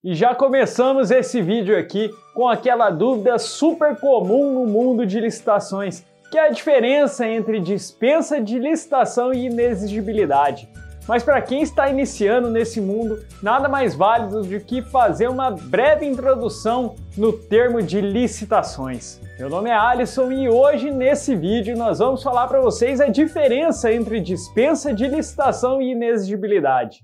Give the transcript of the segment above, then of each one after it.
E já começamos esse vídeo aqui com aquela dúvida super comum no mundo de licitações, que é a diferença entre dispensa de licitação e inexigibilidade. Mas para quem está iniciando nesse mundo, nada mais válido do que fazer uma breve introdução no termo de licitações. Meu nome é Alisson e hoje nesse vídeo nós vamos falar para vocês a diferença entre dispensa de licitação e inexigibilidade.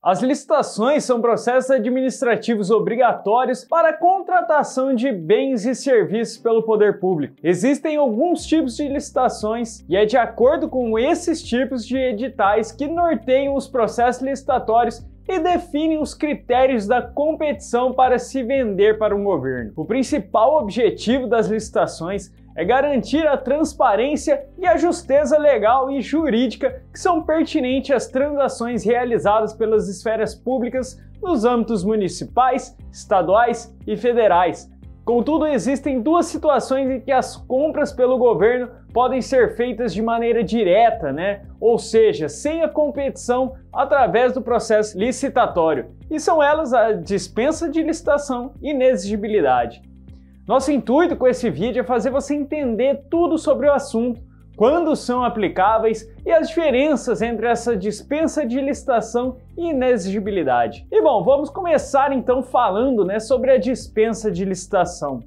As licitações são processos administrativos obrigatórios para a contratação de bens e serviços pelo poder público. Existem alguns tipos de licitações e é de acordo com esses tipos de editais que norteiam os processos licitatórios e definem os critérios da competição para se vender para um governo. O principal objetivo das licitações é garantir a transparência e a justeza legal e jurídica que são pertinentes às transações realizadas pelas esferas públicas nos âmbitos municipais, estaduais e federais. Contudo, existem duas situações em que as compras pelo governo podem ser feitas de maneira direta, ou seja, sem a competição através do processo licitatório, e são elas a dispensa de licitação e inexigibilidade. Nosso intuito com esse vídeo é fazer você entender tudo sobre o assunto, quando são aplicáveis e as diferenças entre essa dispensa de licitação e inexigibilidade. E bom, vamos começar então falando sobre a dispensa de licitação.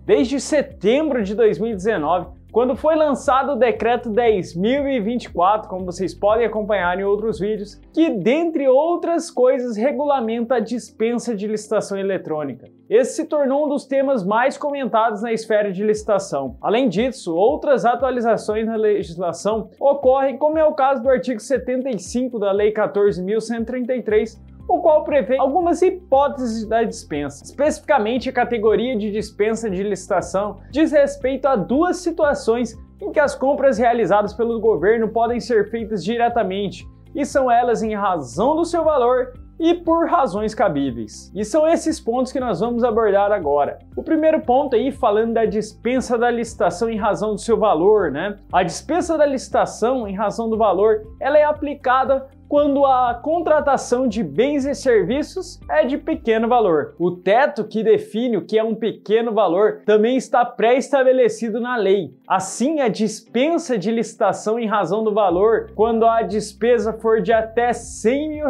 Desde setembro de 2019, quando foi lançado o Decreto 10.024, como vocês podem acompanhar em outros vídeos, que, dentre outras coisas, regulamenta a dispensa de licitação eletrônica. Esse se tornou um dos temas mais comentados na esfera de licitação. Além disso, outras atualizações na legislação ocorrem, como é o caso do artigo 75 da Lei 14.133, o qual prevê algumas hipóteses da dispensa. Especificamente, a categoria de dispensa de licitação diz respeito a duas situações em que as compras realizadas pelo governo podem ser feitas diretamente, e são elas em razão do seu valor e por razões cabíveis. E são esses pontos que nós vamos abordar agora. O primeiro ponto aí, falando da dispensa da licitação em razão do seu valor, A dispensa da licitação em razão do valor, ela é aplicada quando a contratação de bens e serviços é de pequeno valor. O teto que define o que é um pequeno valor também está pré-estabelecido na lei. Assim, a dispensa de licitação em razão do valor, quando a despesa for de até R$100 mil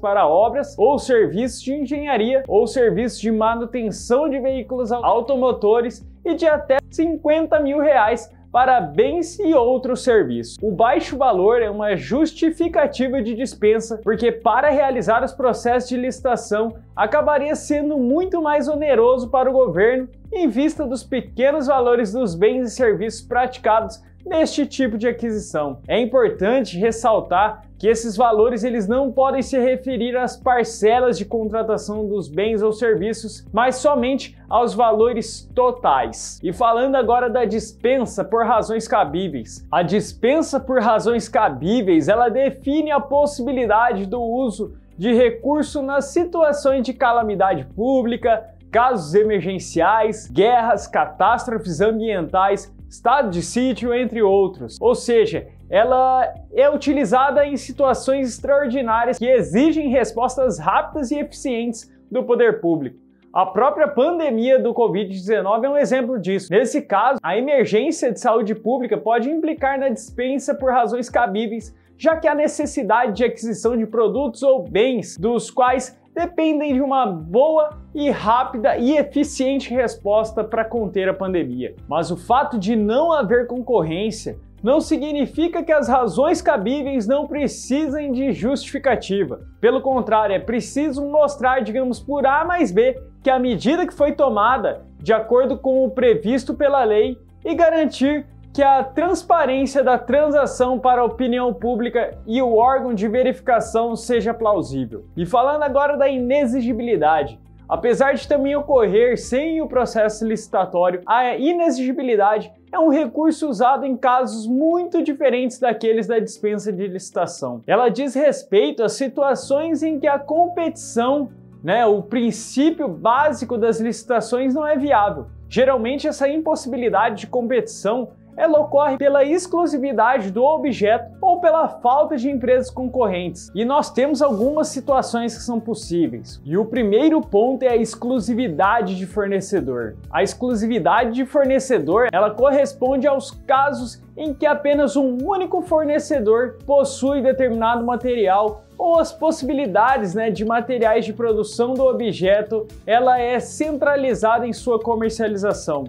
para obras ou serviços de engenharia ou serviços de manutenção de veículos automotores e de até R$50 mil para bens e outros serviços. O baixo valor é uma justificativa de dispensa, porque para realizar os processos de licitação acabaria sendo muito mais oneroso para o governo em vista dos pequenos valores dos bens e serviços praticados neste tipo de aquisição. É importante ressaltar que esses valores eles não podem se referir às parcelas de contratação dos bens ou serviços, mas somente aos valores totais. E falando agora da dispensa por razões cabíveis. A dispensa por razões cabíveis, ela define a possibilidade do uso de recurso nas situações de calamidade pública, casos emergenciais, guerras, catástrofes ambientais, estado de sítio, entre outros. Ou seja, ela é utilizada em situações extraordinárias que exigem respostas rápidas e eficientes do poder público. A própria pandemia do Covid-19 é um exemplo disso. Nesse caso, a emergência de saúde pública pode implicar na dispensa por razões cabíveis, já que há necessidade de aquisição de produtos ou bens dos quais dependem de uma boa e rápida e eficiente resposta para conter a pandemia. Mas o fato de não haver concorrência não significa que as razões cabíveis não precisem de justificativa. Pelo contrário, é preciso mostrar, digamos, por A mais B, que a medida que foi tomada de acordo com o previsto pela lei e garantir que a transparência da transação para a opinião pública e o órgão de verificação seja plausível. E falando agora da inexigibilidade, apesar de também ocorrer sem o processo licitatório, a inexigibilidade é um recurso usado em casos muito diferentes daqueles da dispensa de licitação. Ela diz respeito a situações em que a competição, o princípio básico das licitações não é viável. Geralmente essa impossibilidade de competição ela ocorre pela exclusividade do objeto ou pela falta de empresas concorrentes. E nós temos algumas situações que são possíveis. E o primeiro ponto é a exclusividade de fornecedor. A exclusividade de fornecedor, ela corresponde aos casos em que apenas um único fornecedor possui determinado material ou as possibilidades, de materiais de produção do objeto, ela é centralizada em sua comercialização.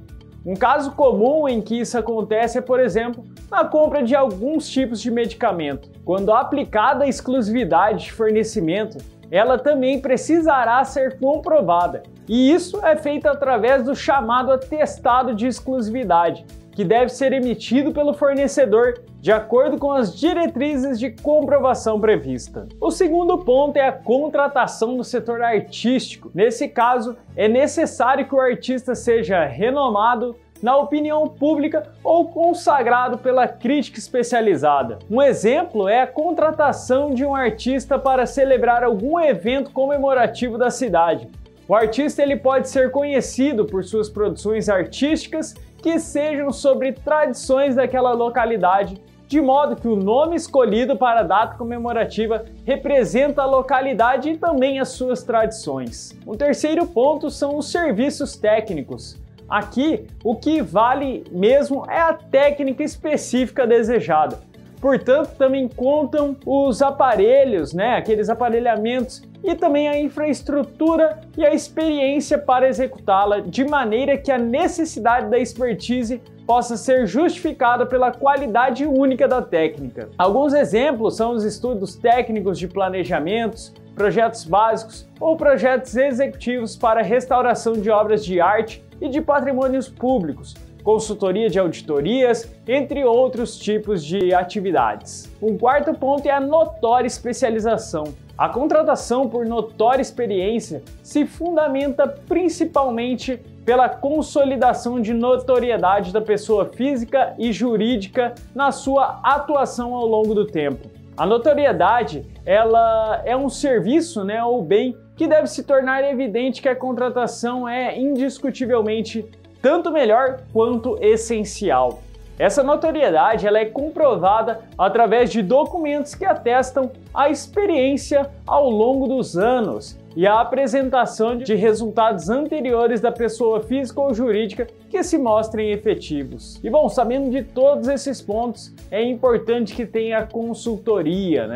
Um caso comum em que isso acontece é, por exemplo, na compra de alguns tipos de medicamento. Quando aplicada a exclusividade de fornecimento, ela também precisará ser comprovada. E isso é feito através do chamado atestado de exclusividade, que deve ser emitido pelo fornecedor de acordo com as diretrizes de comprovação prevista. O segundo ponto é a contratação no setor artístico. Nesse caso, é necessário que o artista seja renomado na opinião pública ou consagrado pela crítica especializada. Um exemplo é a contratação de um artista para celebrar algum evento comemorativo da cidade. O artista ele pode ser conhecido por suas produções artísticas que sejam sobre tradições daquela localidade, de modo que o nome escolhido para a data comemorativa representa a localidade e também as suas tradições. O terceiro ponto são os serviços técnicos. Aqui, o que vale mesmo é a técnica específica desejada. Portanto, também contam os aparelhos, aqueles aparelhamentos e também a infraestrutura e a experiência para executá-la, de maneira que a necessidade da expertise possa ser justificada pela qualidade única da técnica. Alguns exemplos são os estudos técnicos de planejamentos, projetos básicos ou projetos executivos para restauração de obras de arte e de patrimônios públicos, consultoria de auditorias, entre outros tipos de atividades. Um quarto ponto é a notória especialização. A contratação por notória experiência se fundamenta principalmente pela consolidação de notoriedade da pessoa física e jurídica na sua atuação ao longo do tempo. A notoriedade, ela é um serviço, ou bem que deve se tornar evidente que a contratação é indiscutivelmente tanto melhor quanto essencial. Essa notoriedade ela é comprovada através de documentos que atestam a experiência ao longo dos anos e a apresentação de resultados anteriores da pessoa física ou jurídica que se mostrem efetivos. E bom, sabendo de todos esses pontos, é importante que tenha consultoria,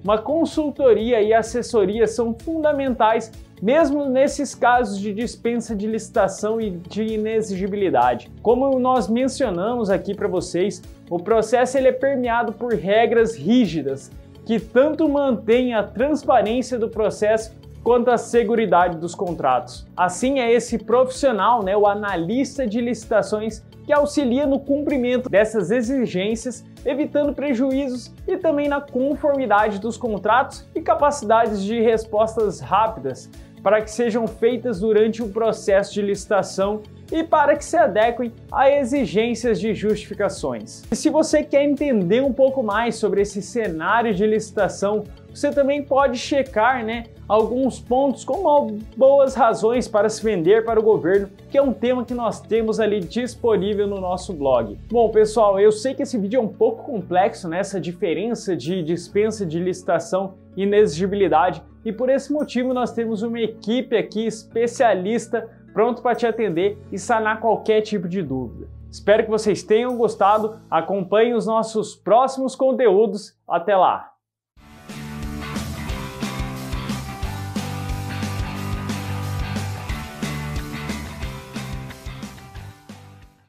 Uma consultoria e assessoria são fundamentais mesmo nesses casos de dispensa de licitação e de inexigibilidade. Como nós mencionamos aqui para vocês, o processo ele é permeado por regras rígidas que tanto mantêm a transparência do processo quanto a seguridade dos contratos. Assim é esse profissional, o analista de licitações, que auxilia no cumprimento dessas exigências, evitando prejuízos e também na conformidade dos contratos e capacidades de respostas rápidas para que sejam feitas durante o processo de licitação e para que se adequem a exigências de justificações. E se você quer entender um pouco mais sobre esse cenário de licitação, você também pode checar, alguns pontos como boas razões para se vender para o governo, que é um tema que nós temos ali disponível no nosso blog. Bom, pessoal, eu sei que esse vídeo é um pouco complexo, essa diferença de dispensa de licitação e inexigibilidade, e por esse motivo nós temos uma equipe aqui especialista pronto para te atender e sanar qualquer tipo de dúvida. Espero que vocês tenham gostado, acompanhem os nossos próximos conteúdos, até lá!